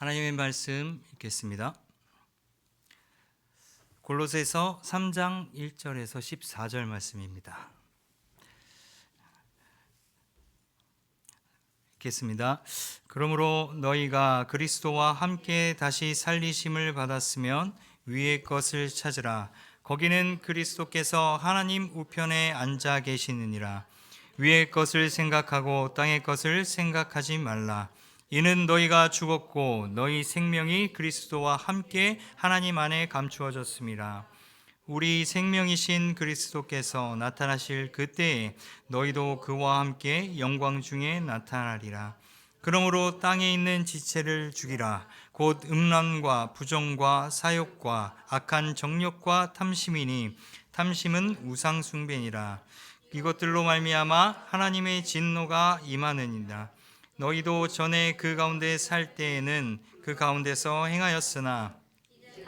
하나님의 말씀 읽겠습니다. 골로새서 3장 1절에서 14절 말씀입니다. 읽겠습니다. 그러므로 너희가 그리스도와 함께 다시 살리심을 받았으면 위의 것을 찾으라. 거기는 그리스도께서 하나님 우편에 앉아 계시느니라. 위의 것을 생각하고 땅의 것을 생각하지 말라. 이는 너희가 죽었고 너희 생명이 그리스도와 함께 하나님 안에 감추어졌습니다. 우리 생명이신 그리스도께서 나타나실 그때에 너희도 그와 함께 영광 중에 나타나리라. 그러므로 땅에 있는 지체를 죽이라. 곧 음란과 부정과 사욕과 악한 정욕과 탐심이니 탐심은 우상 숭배니라. 이것들로 말미암아 하나님의 진노가 임하느니라. 너희도 전에 그 가운데 살 때에는 그 가운데서 행하였으나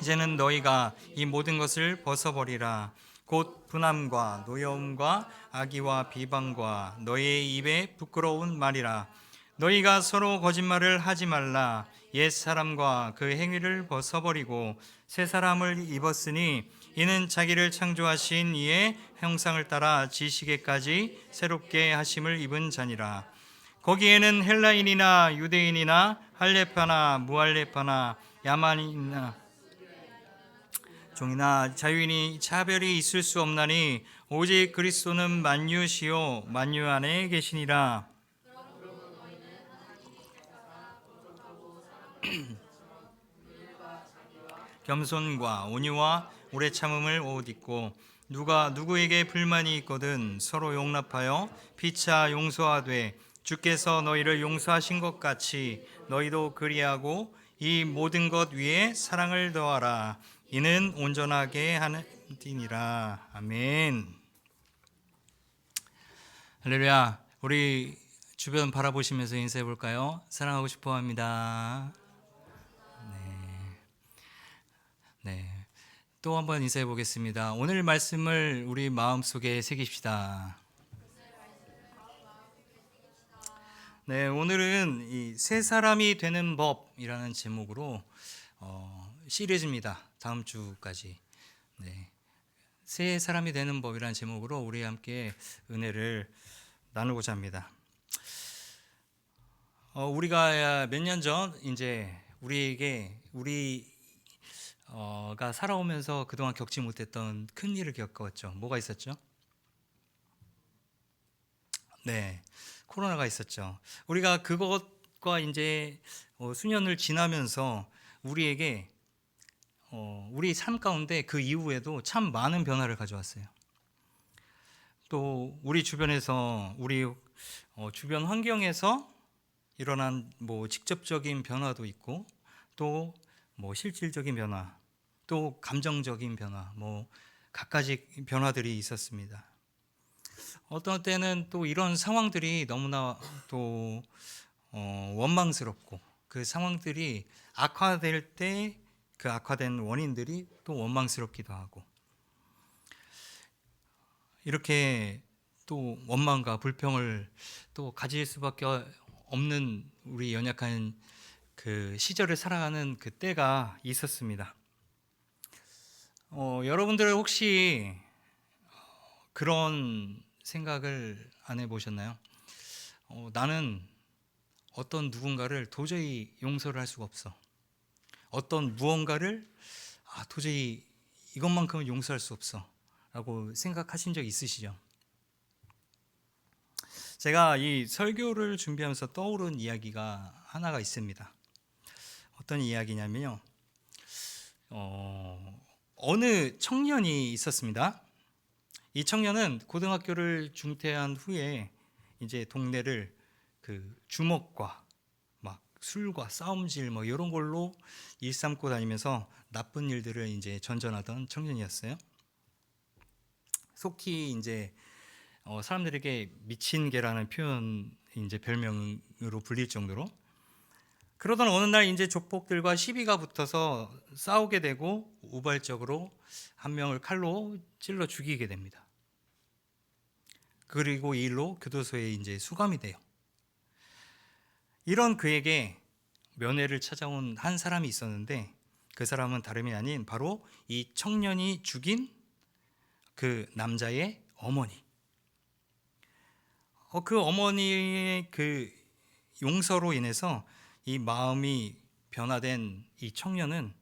이제는 너희가 이 모든 것을 벗어버리라. 곧 분함과 노여움과 악의와 비방과 너희의 입에 부끄러운 말이라. 너희가 서로 거짓말을 하지 말라. 옛 사람과 그 행위를 벗어버리고 새 사람을 입었으니 이는 자기를 창조하신 이의 형상을 따라 지시게까지 새롭게 하심을 입은 자니라. 거기에는 헬라인이나 유대인이나 할례파나 무할례파나 야만이나 종이나 자유인이 차별이 있을 수 없나니 오직 그리스도는 만유시요 만유 안에 계시니라. 겸손과 온유와 오래 참음을 옷 입고 누가 누구에게 불만이 있거든 서로 용납하여 피차 용서하되 주께서 너희를 용서하신 것 같이 너희도 그리하고 이 모든 것 위에 사랑을 더하라. 이는 온전하게 하는 띠니라. 아멘. 할렐루야. 우리 주변 바라보시면서 인사해 볼까요? 사랑하고 싶어 합니다. 네. 또 한번 인사해 보겠습니다. 오늘 말씀을 우리 마음속에 새깁시다. 네, 오늘은 이 새 사람이 되는 법이라는 제목으로 시리즈입니다. 다음 주까지. 네. 새 사람이 되는 법이라는 제목으로 우리 함께 은혜를 나누고자 합니다. 우리가 몇 년 전 이제 우리가 살아오면서 그동안 겪지 못했던 큰 일을 겪었죠. 뭐가 있었죠? 네, 코로나가 있었죠. 우리가 그것과 이제 수년을 지나면서 우리에게 우리 삶 가운데 그 이후에도 참 많은 변화를 가져왔어요. 또 우리 주변에서 우리 주변 환경에서 일어난 뭐 직접적인 변화도 있고 또 뭐 실질적인 변화, 또 감정적인 변화, 뭐 갖가지 변화들이 있었습니다. 어떤 때는 또 이런 상황들이 너무나 또 원망스럽고 그 상황들이 악화될 때 그 악화된 원인들이 또 원망스럽기도 하고 이렇게 또 원망과 불평을 또 가질 수밖에 없는 우리 연약한 그 시절을 살아가는 그 때가 있었습니다. 여러분들 혹시 그런 생각을 안 해보셨나요? 나는 어떤 누군가를 도저히 용서를 할 수가 없어. 어떤 무언가를 도저히 이것만큼은 용서할 수 없어 라고 생각하신 적 있으시죠? 제가 이 설교를 준비하면서 떠오른 이야기가 하나가 있습니다. 어떤 이야기냐면요, 어느 청년이 있었습니다. 이 청년은 고등학교를 중퇴한 후에 이제 동네를 그 주먹과 막 술과 싸움질 뭐 이런 걸로 일삼고 다니면서 나쁜 일들을 이제 전전하던 청년이었어요. 속히 이제 사람들에게 미친 개라는 표현 이제 별명으로 불릴 정도로. 그러던 어느 날 이제 조폭들과 시비가 붙어서 싸우게 되고 우발적으로 한 명을 칼로 찔러 죽이게 됩니다. 그리고 이 일로 교도소에 이제 수감이 돼요. 이런 그에게 면회를 찾아온 한 사람이 있었는데 그 사람은 다름이 아닌 바로 이 청년이 죽인 그 남자의 어머니. 그 어머니의 그 용서로 인해서 이 마음이 변화된 이 청년은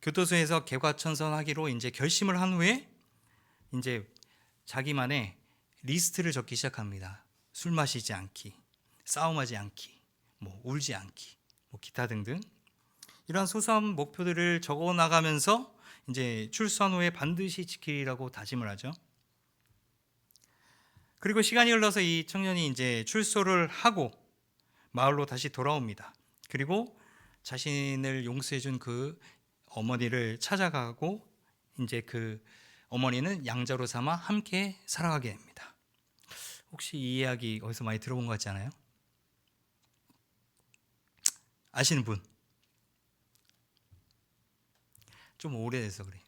교도소에서 개과천선하기로 이제 결심을 한 후에 이제 자기만의 리스트를 적기 시작합니다. 술 마시지 않기, 싸움하지 않기, 뭐 울지 않기, 뭐 기타 등등 이러한 소소한 목표들을 적어 나가면서 이제 출소한 후에 반드시 지키리라고 다짐을 하죠. 그리고 시간이 흘러서 이 청년이 이제 출소를 하고 마을로 다시 돌아옵니다. 그리고 자신을 용서해 준 그 어머니를 찾아가고 이제 그 어머니는 양자로 삼아 함께 살아가게 됩니다. 혹시 이 이야기 어디서 많이 들어본 것 같지 않아요? 아시는 분? 좀 오래돼서 그래.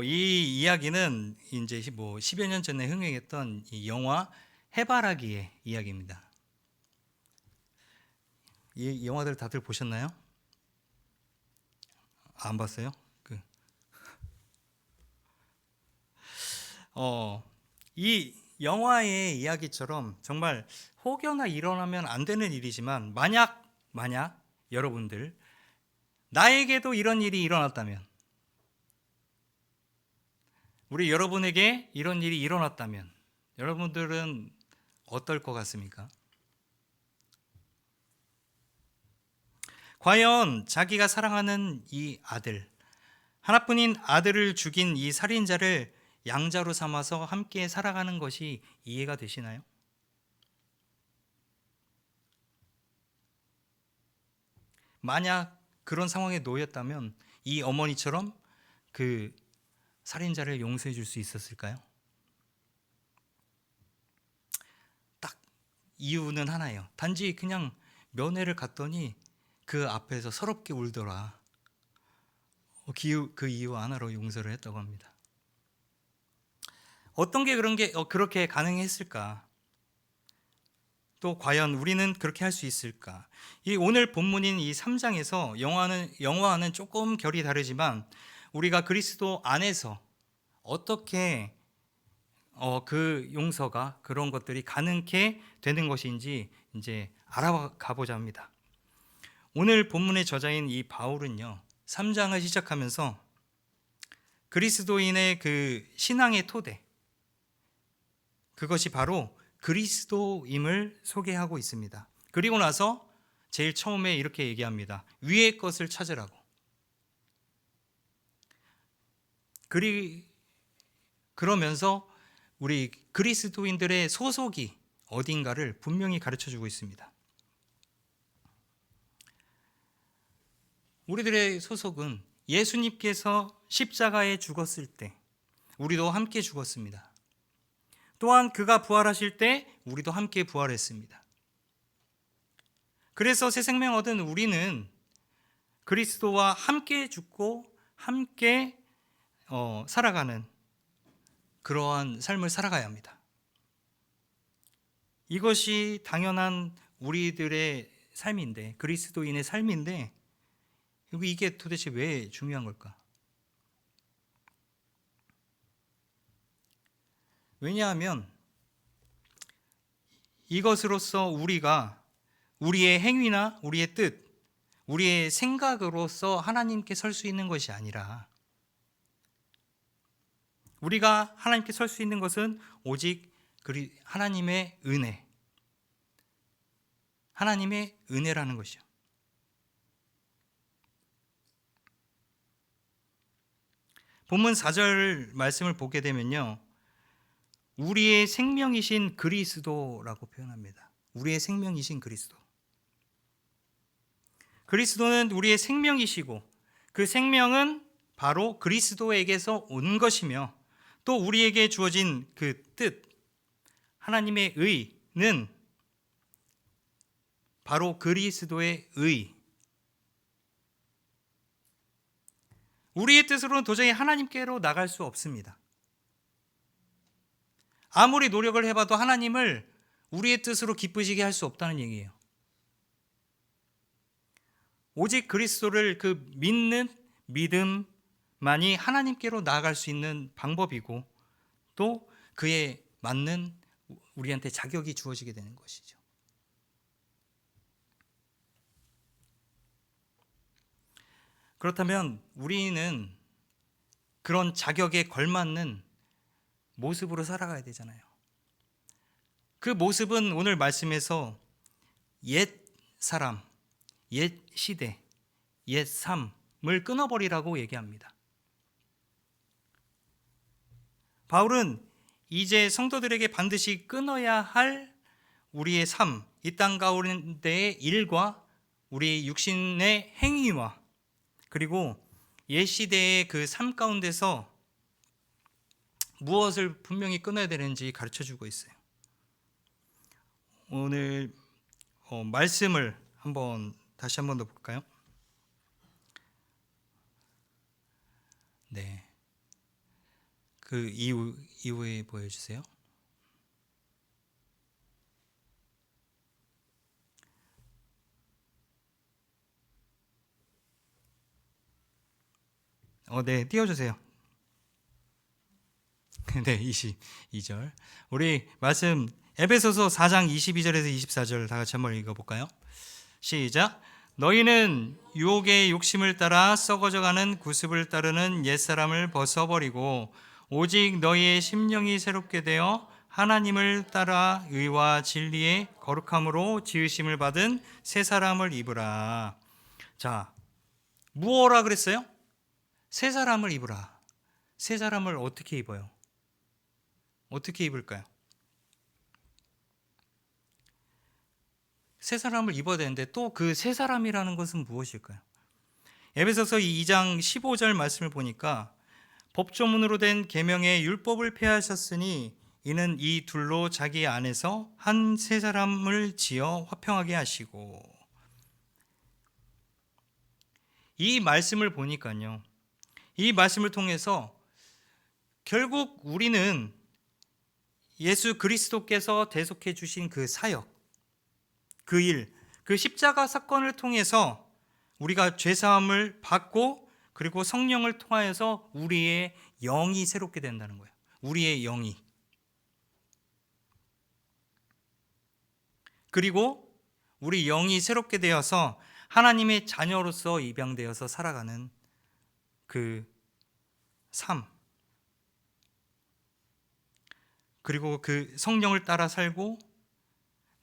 이 이야기는 이제 뭐 10여 년 전에 흥행했던 이 영화 해바라기의 이야기입니다. 이 영화들 다들 보셨나요? 안 봤어요? 이 영화의 이야기처럼 정말 혹여나 일어나면 안 되는 일이지만 만약 여러분들 나에게도 이런 일이 일어났다면, 우리 여러분에게 이런 일이 일어났다면 여러분들은 어떨 것 같습니까? 과연 자기가 사랑하는 이 아들, 하나뿐인 아들을 죽인 이 살인자를 양자로 삼아서 함께 살아가는 것이 이해가 되시나요? 만약 그런 상황에 놓였다면 이 어머니처럼 그 살인자를 용서해 줄 수 있었을까요? 딱 이유는 하나예요. 단지 그냥 면회를 갔더니 그 앞에서 서럽게 울더라. 그 이유 하나로 용서를 했다고 합니다. 어떤 게 그렇게 가능했을까? 또 과연 우리는 그렇게 할 수 있을까? 이 오늘 본문인 이 3장에서 영화와는 조금 결이 다르지만 우리가 그리스도 안에서 어떻게 그 용서가 그런 것들이 가능케 되는 것인지 이제 알아가 보자 합니다. 오늘 본문의 저자인 이 바울은요, 3장을 시작하면서 그리스도인의 그 신앙의 토대, 그것이 바로 그리스도임을 소개하고 있습니다. 그리고 나서 제일 처음에 이렇게 얘기합니다. 위의 것을 찾으라고. 그러면서 우리 그리스도인들의 소속이 어딘가를 분명히 가르쳐주고 있습니다. 우리들의 소속은 예수님께서 십자가에 죽었을 때 우리도 함께 죽었습니다. 또한 그가 부활하실 때 우리도 함께 부활했습니다. 그래서 새 생명 얻은 우리는 그리스도와 함께 죽고 함께 살아가는 그러한 삶을 살아가야 합니다. 이것이 당연한 우리들의 삶인데, 그리스도인의 삶인데 이게 도대체 왜 중요한 걸까? 왜냐하면 이것으로서 우리가 우리의 행위나 우리의 뜻, 우리의 생각으로서 하나님께 설 수 있는 것이 아니라 우리가 하나님께 설 수 있는 것은 오직 하나님의 은혜, 하나님의 은혜라는 것이죠. 본문 4절 말씀을 보게 되면요, 우리의 생명이신 그리스도라고 표현합니다. 우리의 생명이신 그리스도. 그리스도는 우리의 생명이시고 그 생명은 바로 그리스도에게서 온 것이며 또 우리에게 주어진 그 뜻, 하나님의 의는 바로 그리스도의 의. 우리의 뜻으로는 도저히 하나님께로 나갈 수 없습니다. 아무리 노력을 해봐도 하나님을 우리의 뜻으로 기쁘시게 할 수 없다는 얘기예요. 오직 그리스도를 그 믿는 믿음만이 하나님께로 나아갈 수 있는 방법이고 또 그에 맞는 우리한테 자격이 주어지게 되는 것이죠. 그렇다면 우리는 그런 자격에 걸맞는 모습으로 살아가야 되잖아요. 그 모습은 오늘 말씀에서 옛 사람, 옛 시대, 옛 삶을 끊어버리라고 얘기합니다. 바울은 이제 성도들에게 반드시 끊어야 할 우리의 삶, 이 땅 가운데의 일과 우리 육신의 행위와 그리고 옛 시대의 그 삶 가운데서 무엇을 분명히 끊어야 되는지 가르쳐주고 있어요. 오늘 말씀을 다시 한 번 더 볼까요? 네, 그 이후에 보여주세요. 네, 띄워주세요. 네, 22절. 우리 말씀 에베소서 4장 22절에서 24절 다 같이 한번 읽어볼까요? 시작. 너희는 유혹의 욕심을 따라 썩어져가는 구습을 따르는 옛사람을 벗어버리고 오직 너희의 심령이 새롭게 되어 하나님을 따라 의와 진리의 거룩함으로 지으심을 받은 새 사람을 입으라. 자, 무엇라 그랬어요? 새 사람을 입으라. 새 사람을 어떻게 입어요? 어떻게 입을까요? 새 사람을 입어야 되는데 또 그 새 사람이라는 것은 무엇일까요? 에베소서 2장 15절 말씀을 보니까 법조문으로 된 계명의 율법을 폐하셨으니 이는 이 둘로 자기 안에서 한 새 사람을 지어 화평하게 하시고. 이 말씀을 보니까요, 이 말씀을 통해서 결국 우리는 예수 그리스도께서 대속해 주신 그 사역, 그 일, 그 십자가 사건을 통해서 우리가 죄사함을 받고 그리고 성령을 통하여서 우리의 영이 새롭게 된다는 거예요. 우리의 영이. 그리고 우리 영이 새롭게 되어서 하나님의 자녀로서 입양되어서 살아가는 그 삶. 그리고 그 성령을 따라 살고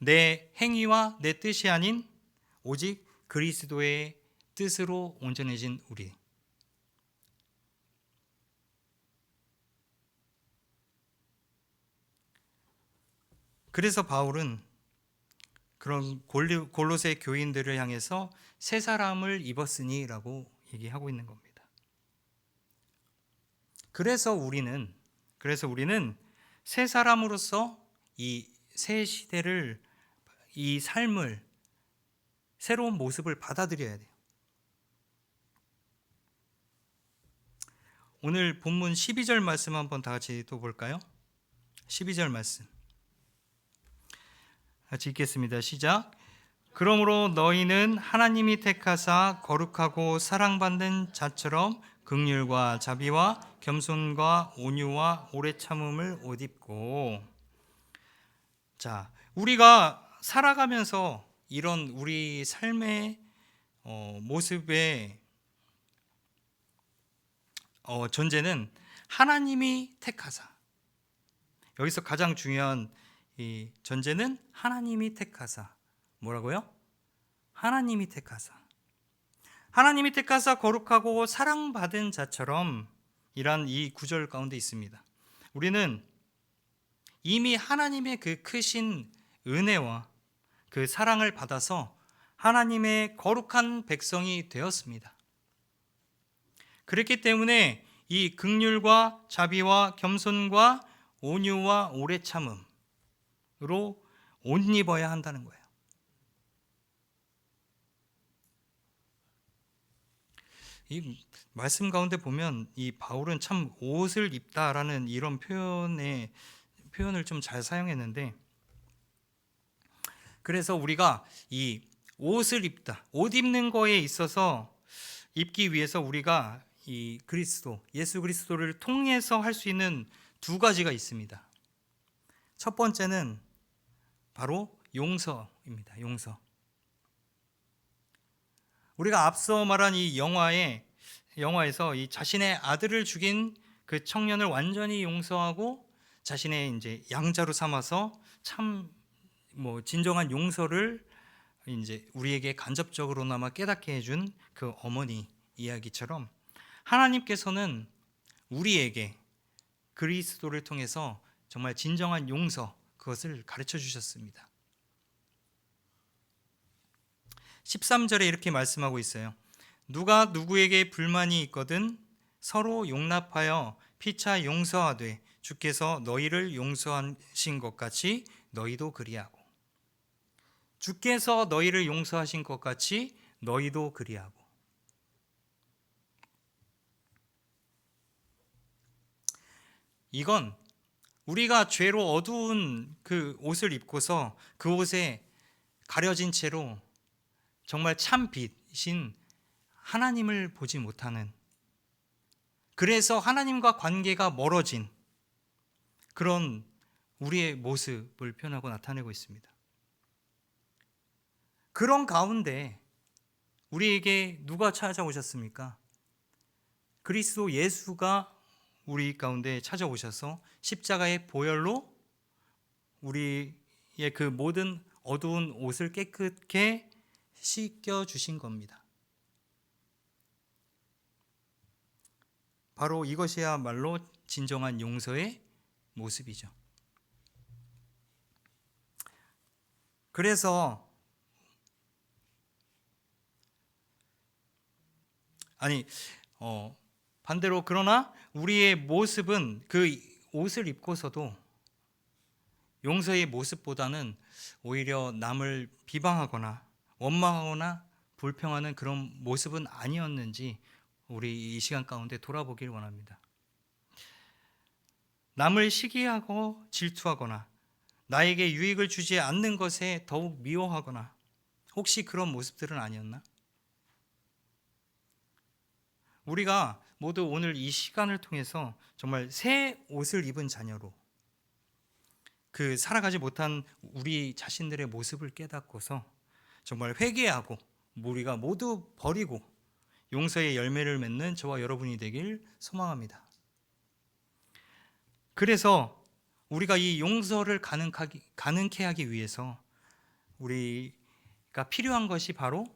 내 행위와 내 뜻이 아닌 오직 그리스도의 뜻으로 온전해진 우리. 그래서 바울은 그런 골로새 교인들을 향해서 새 사람을 입었으니라고 얘기하고 있는 겁니다. 그래서 우리는 새 사람으로서 이 새 시대를, 이 삶을, 새로운 모습을 받아들여야 돼요. 오늘 본문 12절 말씀 한번 다 같이 또 볼까요? 12절 말씀 같이 읽겠습니다. 시작. 그러므로 너희는 하나님이 택하사 거룩하고 사랑받는 자처럼 긍휼과 자비와 겸손과 온유와 오래 참음을 옷 입고. 자, 우리가 살아가면서 이런 우리 삶의 모습의 존재는 하나님이 택하사. 여기서 가장 중요한 이 존재는 하나님이 택하사. 뭐라고요? 하나님이 택하사. 하나님이 택하사 거룩하고 사랑받은 자처럼 이란 이 구절 가운데 있습니다. 우리는 이미 하나님의 그 크신 은혜와 그 사랑을 받아서 하나님의 거룩한 백성이 되었습니다. 그렇기 때문에 이 긍휼과 자비와 겸손과 온유와 오래 참음으로 옷 입어야 한다는 거예요. 이 말씀 가운데 보면 이 바울은 참 옷을 입다라는 이런 표현을 좀 잘 사용했는데, 그래서 우리가 이 옷을 입다. 옷 입는 거에 있어서 입기 위해서 우리가 이 그리스도, 예수 그리스도를 통해서 할 수 있는 두 가지가 있습니다. 첫 번째는 바로 용서입니다. 용서. 우리가 앞서 말한 이 영화에서 이 자신의 아들을 죽인 그 청년을 완전히 용서하고 자신의 이제 양자로 삼아서 참 진정한 용서를 이제 우리에게 간접적으로나마 깨닫게 해준 그 어머니 이야기처럼 하나님께서는 우리에게 그리스도를 통해서 정말 진정한 용서, 그것을 가르쳐 주셨습니다. 13절에 이렇게 말씀하고 있어요. 누가 누구에게 불만이 있거든 서로 용납하여 피차 용서하되 주께서 너희를 용서하신 것 같이 너희도 그리하고. 주께서 너희를 용서하신 것 같이 너희도 그리하고. 이건 우리가 죄로 어두운 그 옷을 입고서 그 옷에 가려진 채로 정말 참 빛인 하나님을 보지 못하는, 그래서 하나님과 관계가 멀어진 그런 우리의 모습을 표현하고 나타내고 있습니다. 그런 가운데 우리에게 누가 찾아오셨습니까? 그리스도 예수가 우리 가운데 찾아오셔서 십자가의 보혈로 우리의 그 모든 어두운 옷을 깨끗게 씻겨 주신 겁니다. 바로 이것이야말로 진정한 용서의 모습이죠. 그래서 반대로 그러나 우리의 모습은 그 옷을 입고서도 용서의 모습보다는 오히려 남을 비방하거나 원망하거나 불평하는 그런 모습은 아니었는지 우리 이 시간 가운데 돌아보길 원합니다. 남을 시기하고 질투하거나 나에게 유익을 주지 않는 것에 더욱 미워하거나 혹시 그런 모습들은 아니었나? 우리가 모두 오늘 이 시간을 통해서 정말 새 옷을 입은 자녀로 그 살아가지 못한 우리 자신들의 모습을 깨닫고서 정말 회개하고 우리가 모두 버리고 용서의 열매를 맺는 저와 여러분이 되길 소망합니다. 그래서 우리가 이 용서를 가능케 하기 위해서 우리가 필요한 것이 바로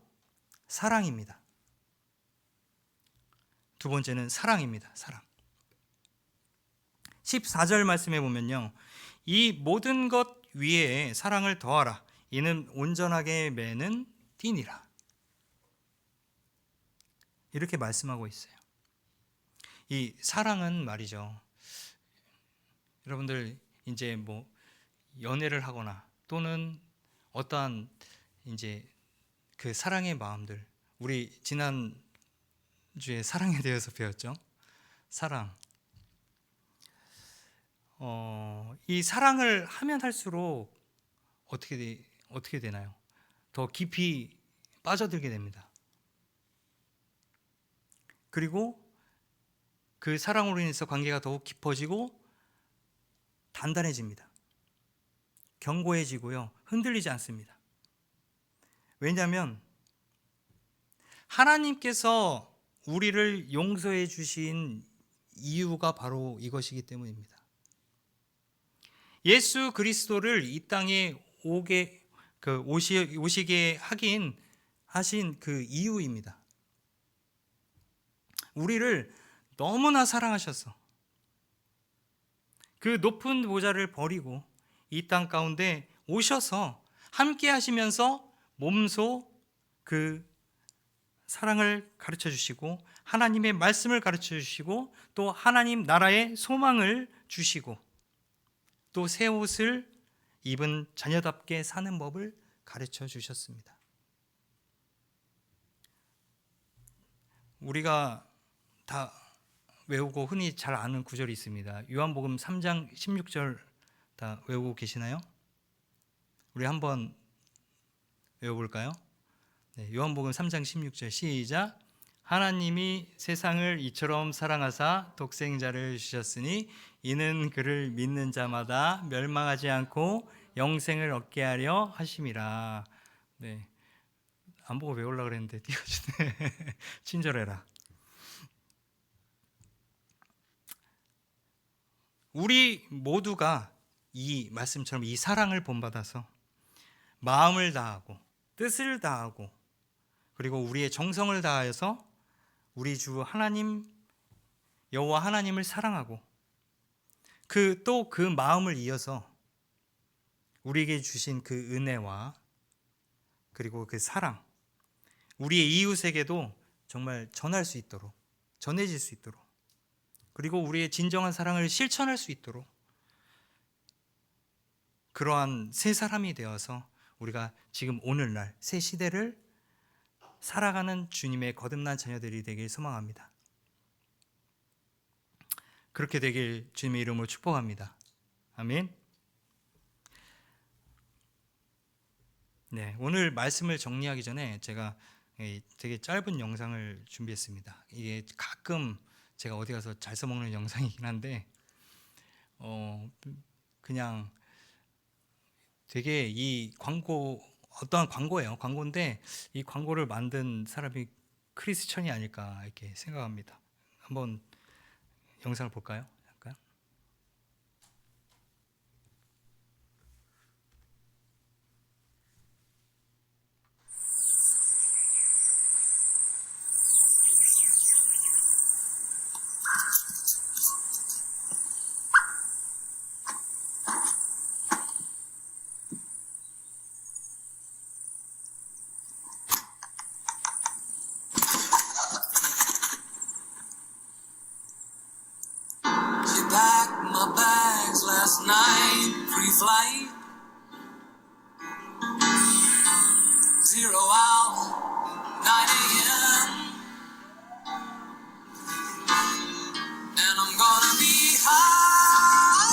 사랑입니다. 두 번째는 사랑입니다. 사랑. 14절 말씀에 보면요, 이 모든 것 위에 사랑을 더하라. 이는 온전하게 매는 띠니라. 이렇게 말씀하고 있어요. 이 사랑은 말이죠, 여러분들 이제 연애를 하거나 또는 어떠한 이제 그 사랑의 마음들, 우리 지난 주에 사랑에 대해서 배웠죠. 사랑. 이 사랑을 하면 할수록 어떻게 되나요? 더 깊이 빠져들게 됩니다. 그리고 그 사랑으로 인해서 관계가 더욱 깊어지고 단단해집니다. 견고해지고요, 흔들리지 않습니다. 왜냐하면 하나님께서 우리를 용서해 주신 이유가 바로 이것이기 때문입니다. 예수 그리스도를 이 땅에 오시게 하신 그 이유입니다. 우리를 너무나 사랑하셔서 그 높은 보좌를 버리고 이 땅 가운데 오셔서 함께 하시면서 몸소 그 사랑을 가르쳐 주시고 하나님의 말씀을 가르쳐 주시고 또 하나님 나라의 소망을 주시고 또 새 옷을 입은 자녀답게 사는 법을 가르쳐 주셨습니다. 우리가 다 외우고 흔히 잘 아는 구절이 있습니다. 요한복음 3장 16절 다 외우고 계시나요? 우리 한번 외워볼까요? 네, 요한복음 3장 16절 시작. 하나님이 세상을 이처럼 사랑하사 독생자를 주셨으니 이는 그를 믿는 자마다 멸망하지 않고 영생을 얻게 하려 하심이라. 네, 안 보고 외우려고 그랬는데 띄워주네. 친절해라. 우리 모두가 이 말씀처럼 이 사랑을 본받아서 마음을 다하고 뜻을 다하고 그리고 우리의 정성을 다하여서 우리 주 하나님 여호와 하나님을 사랑하고 또 그 마음을 이어서 우리에게 주신 그 은혜와 그리고 그 사랑 우리의 이웃에게도 정말 전할 수 있도록 전해질 수 있도록 그리고 우리의 진정한 사랑을 실천할 수 있도록 그러한 새 사람이 되어서 우리가 지금 오늘날 새 시대를 살아가는 주님의 거듭난 자녀들이 되길 소망합니다. 그렇게 되길 주님의 이름으로 축복합니다. 아멘. 네, 오늘 말씀을 정리하기 전에 제가 되게 짧은 영상을 준비했습니다. 이게 가끔 제가 어디 가서 잘 써먹는 영상이긴 한데 그냥 되게 이 광고 어떠한 광고예요. 광고인데 이 광고를 만든 사람이 크리스천이 아닐까 이렇게 생각합니다. 한번 영상을 볼까요? 잠깐. She packed my bags last night, pre-flight, 0 hour, 9 a.m. And I'm gonna be high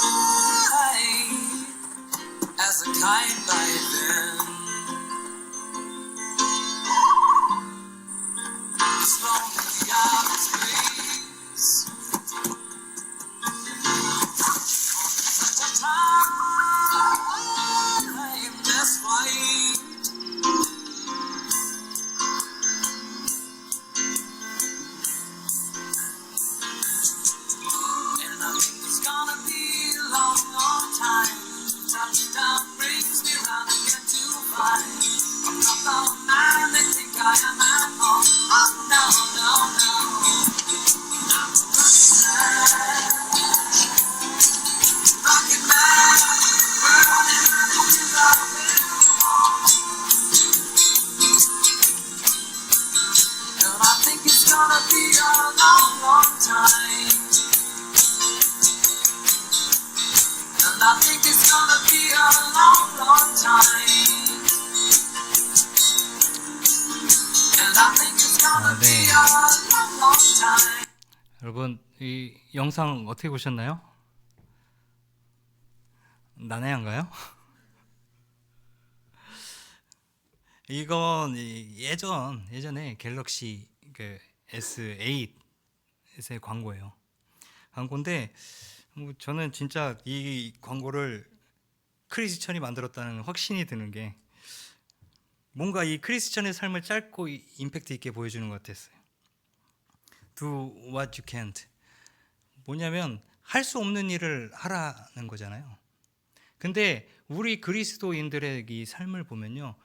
as a kite by then. It's lonely out of space. Such a timeless flight. And I think it's gonna be a long, long time. Touchdown brings me round again to find I'm not the man they think I am at home. Oh, no, no, no. I'm a rocket man, burning out into the wind. And I think it's gonna be a long, long time. And I think it's gonna be a long, long time. And I think it's gonna be a long, long time. 여러분 이 영상 어떻게 보셨나요? 난해한가요? 이건 예전에 갤럭시 그 S8의 광고예요. 광고인데 저는 진짜 이 광고를 크리스천이 만들었다는 확신이 드는 게 뭔가 이 크리스천의 삶을 짧고 임팩트 있게 보여주는 것 같았어요. Do what you can't. 뭐냐면 할 수 없는 일을 하라는 거잖아요. 근데 우리 그리스도인들의 이 삶을 보면요,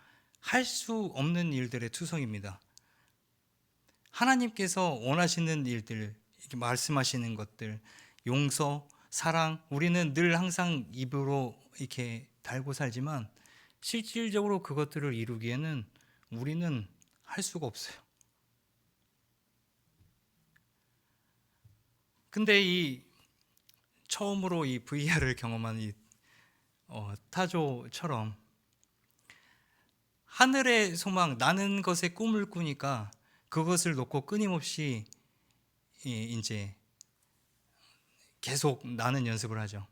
할 수 없는 일들의 투성입니다. 하나님께서 원하시는 일들, 이렇게 말씀하시는 것들, 용서, 사랑, 우리는 늘 항상 입으로 이렇게 달고 살지만 실질적으로 그것들을 이루기에는 우리는 할 수가 없어요. 근데 처음으로 이 VR을 경험한 타조처럼 하늘의 소망, 나는 것의 꿈을 꾸니까 그것을 놓고 끊임없이 이제 계속 나는 연습을 하죠.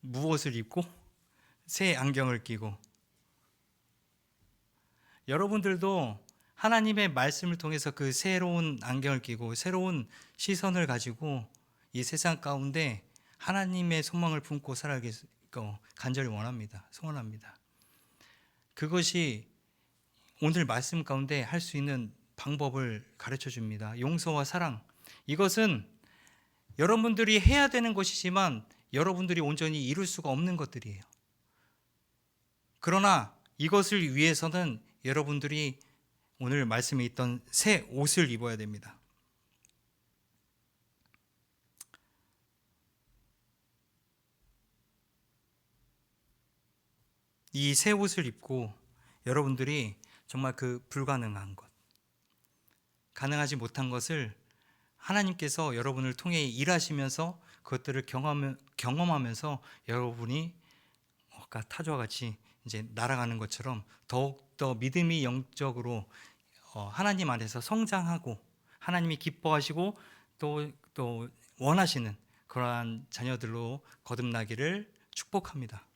무엇을 입고 새 안경을 끼고 여러분들도 하나님의 말씀을 통해서 그 새로운 안경을 끼고 새로운 시선을 가지고 이 세상 가운데 하나님의 소망을 품고 살아가길 간절히 원합니다. 소원합니다. 그것이 오늘 말씀 가운데 할 수 있는 방법을 가르쳐 줍니다. 용서와 사랑. 이것은 여러분들이 해야 되는 것이지만 여러분들이 온전히 이룰 수가 없는 것들이에요. 그러나 이것을 위해서는 여러분들이 오늘 말씀에 있던 새 옷을 입어야 됩니다. 이 새 옷을 입고 여러분들이 정말 그 불가능한 것, 가능하지 못한 것을 하나님께서 여러분을 통해 일하시면서 그것들을 경험하면서 여러분이 아까 타조와 같이 이제 날아가는 것처럼 더욱더 믿음이 영적으로 하나님 안에서 성장하고 하나님이 기뻐하시고 또 원하시는 그러한 자녀들로 거듭나기를 축복합니다.